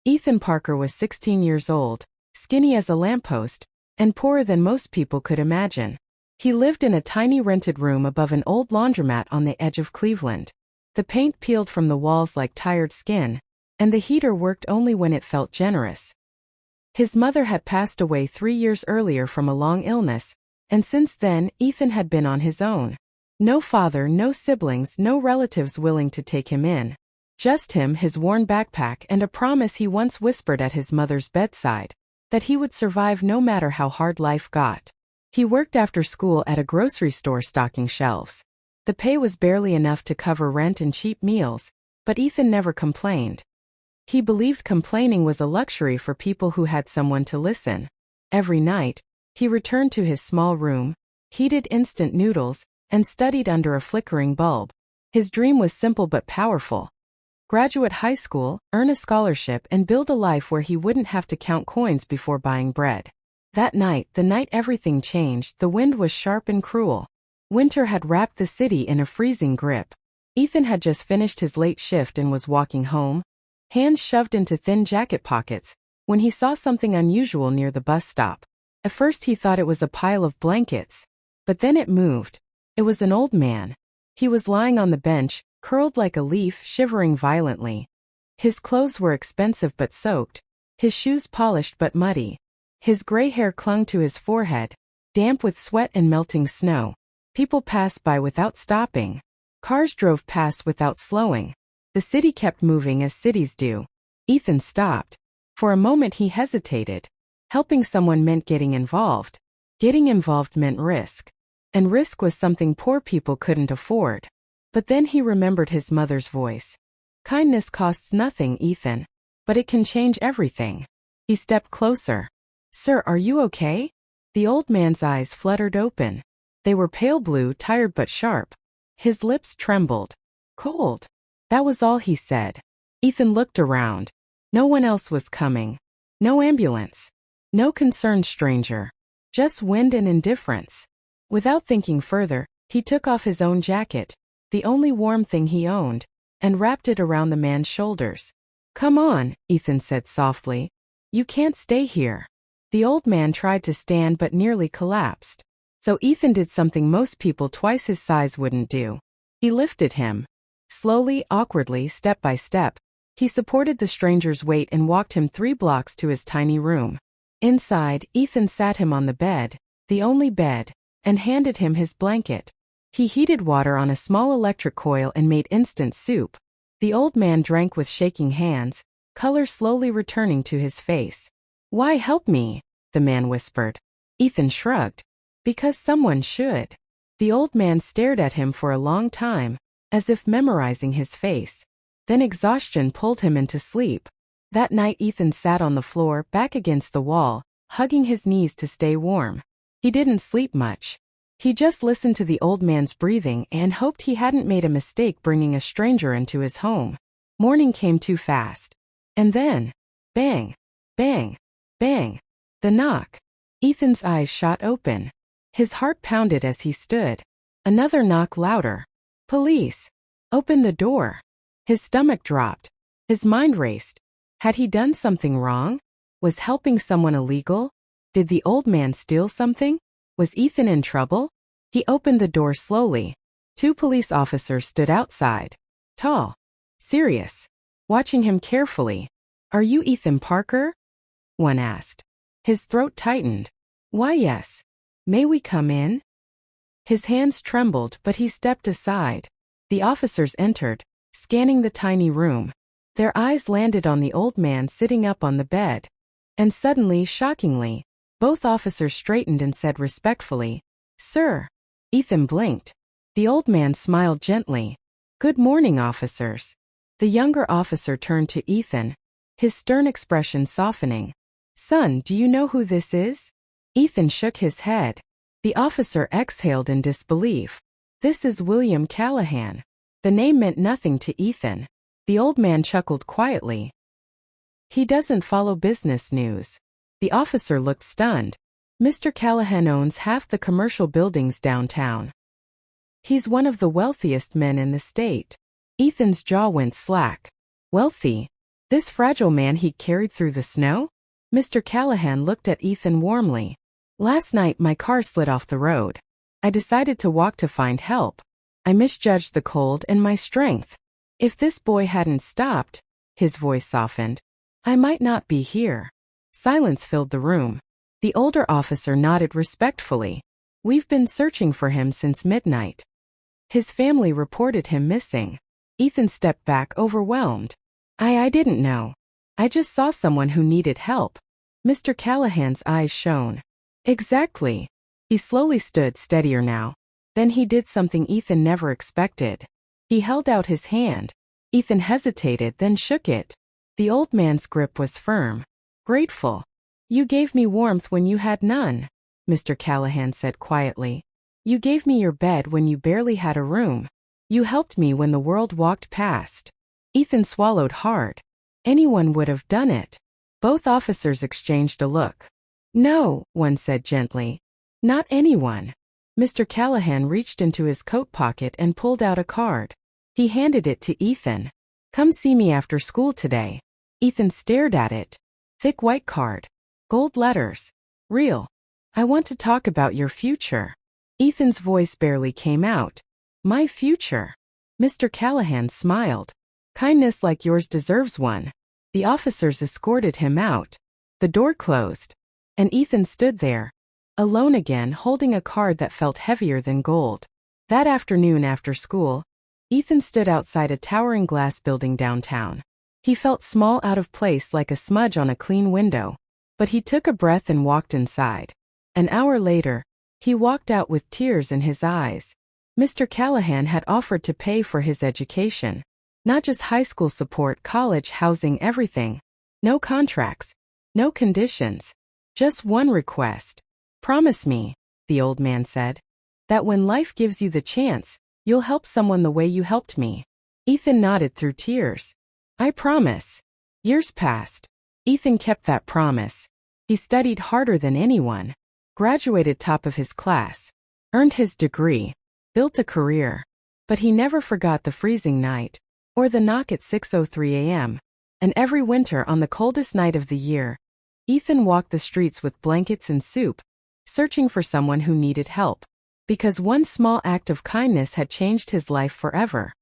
Ethan Parker was 16 years old, skinny as a lamppost, and poorer than most people could imagine. He lived in a tiny rented room above an old laundromat on the edge of Cleveland. The paint peeled from the walls like tired skin, and the heater worked only when it felt generous. His mother had passed away 3 years earlier from a long illness, and since then, Ethan had been on his own. No father, no siblings, no relatives willing to take him in. Just him, his worn backpack, and a promise he once whispered at his mother's bedside, that he would survive no matter how hard life got. He worked after school at a grocery store stocking shelves. The pay was barely enough to cover rent and cheap meals, but Ethan never complained. He believed complaining was a luxury for people who had someone to listen. Every night, he returned to his small room, heated instant noodles, and studied under a flickering bulb. His dream was simple but powerful. Graduate high school, earn a scholarship, and build a life where he wouldn't have to count coins before buying bread. That night, the night everything changed, the wind was sharp and cruel. Winter had wrapped the city in a freezing grip. Ethan had just finished his late shift and was walking home, hands shoved into thin jacket pockets, when he saw something unusual near the bus stop. At first he thought it was a pile of blankets, but then it moved. It was an old man. He was lying on the bench, curled like a leaf, shivering violently. His clothes were expensive but soaked, his shoes polished but muddy. His gray hair clung to his forehead, damp with sweat and melting snow. People passed by without stopping. Cars drove past without slowing. The city kept moving as cities do. Ethan stopped. For a moment he hesitated. Helping someone meant getting involved. Getting involved meant risk. And risk was something poor people couldn't afford. But then he remembered his mother's voice. Kindness costs nothing, Ethan. But it can change everything. He stepped closer. Sir, are you okay? The old man's eyes fluttered open. They were pale blue, tired but sharp. His lips trembled. Cold. That was all he said. Ethan looked around. No one else was coming. No ambulance. No concerned stranger. Just wind and indifference. Without thinking further, he took off his own jacket, the only warm thing he owned, and wrapped it around the man's shoulders. Come on, Ethan said softly. You can't stay here. The old man tried to stand but nearly collapsed. So Ethan did something most people twice his size wouldn't do. He lifted him. Slowly, awkwardly, step by step, he supported the stranger's weight and walked him 3 blocks to his tiny room. Inside, Ethan sat him on the bed, the only bed, and handed him his blanket. He heated water on a small electric coil and made instant soup. The old man drank with shaking hands, color slowly returning to his face. Why help me? The man whispered. Ethan shrugged. Because someone should. The old man stared at him for a long time, as if memorizing his face. Then exhaustion pulled him into sleep. That night Ethan sat on the floor, back against the wall, hugging his knees to stay warm. He didn't sleep much. He just listened to the old man's breathing and hoped he hadn't made a mistake bringing a stranger into his home. Morning came too fast. And then, bang, bang, bang, the knock. Ethan's eyes shot open. His heart pounded as he stood. Another knock, louder. Police. Open the door. His stomach dropped. His mind raced. Had he done something wrong? Was helping someone illegal? Did the old man steal something? Was Ethan in trouble? He opened the door slowly. 2 police officers stood outside. Tall. Serious. Watching him carefully. Are you Ethan Parker? One asked. His throat tightened. Why, yes. May we come in? His hands trembled, but he stepped aside. The officers entered, scanning the tiny room. Their eyes landed on the old man sitting up on the bed. And suddenly, shockingly, both officers straightened and said respectfully, Sir. Ethan blinked. The old man smiled gently. Good morning, officers. The younger officer turned to Ethan, his stern expression softening. Son, do you know who this is? Ethan shook his head. The officer exhaled in disbelief. This is William Callahan. The name meant nothing to Ethan. The old man chuckled quietly. He doesn't follow business news. The officer looked stunned. Mr. Callahan owns half the commercial buildings downtown. He's one of the wealthiest men in the state. Ethan's jaw went slack. Wealthy? This fragile man he'd carried through the snow? Mr. Callahan looked at Ethan warmly. Last night my car slid off the road. I decided to walk to find help. I misjudged the cold and my strength. If this boy hadn't stopped, his voice softened, I might not be here. Silence filled the room. The older officer nodded respectfully. We've been searching for him since midnight. His family reported him missing. Ethan stepped back overwhelmed. I didn't know. I just saw someone who needed help. Mr. Callahan's eyes shone. Exactly. He slowly stood steadier now. Then he did something Ethan never expected. He held out his hand. Ethan hesitated, then shook it. The old man's grip was firm. Grateful. You gave me warmth when you had none, Mr. Callahan said quietly. You gave me your bed when you barely had a room. You helped me when the world walked past. Ethan swallowed hard. Anyone would have done it. Both officers exchanged a look. No, one said gently. Not anyone. Mr. Callahan reached into his coat pocket and pulled out a card. He handed it to Ethan. Come see me after school today. Ethan stared at it. Thick white card. Gold letters. Real. I want to talk about your future. Ethan's voice barely came out. My future. Mr. Callahan smiled. Kindness like yours deserves one. The officers escorted him out. The door closed. And Ethan stood there, alone again, holding a card that felt heavier than gold. That afternoon after school, Ethan stood outside a towering glass building downtown. He felt small, out of place, like a smudge on a clean window. But he took a breath and walked inside. An hour later, he walked out with tears in his eyes. Mr. Callahan had offered to pay for his education. Not just high school support, college, housing, everything. No contracts. No conditions. Just one request. Promise me, the old man said, that when life gives you the chance, you'll help someone the way you helped me. Ethan nodded through tears. I promise. Years passed. Ethan kept that promise. He studied harder than anyone, graduated top of his class, earned his degree, built a career. But he never forgot the freezing night, or the knock at 6:03 a.m. And every winter, on the coldest night of the year, Ethan walked the streets with blankets and soup, searching for someone who needed help. Because one small act of kindness had changed his life forever.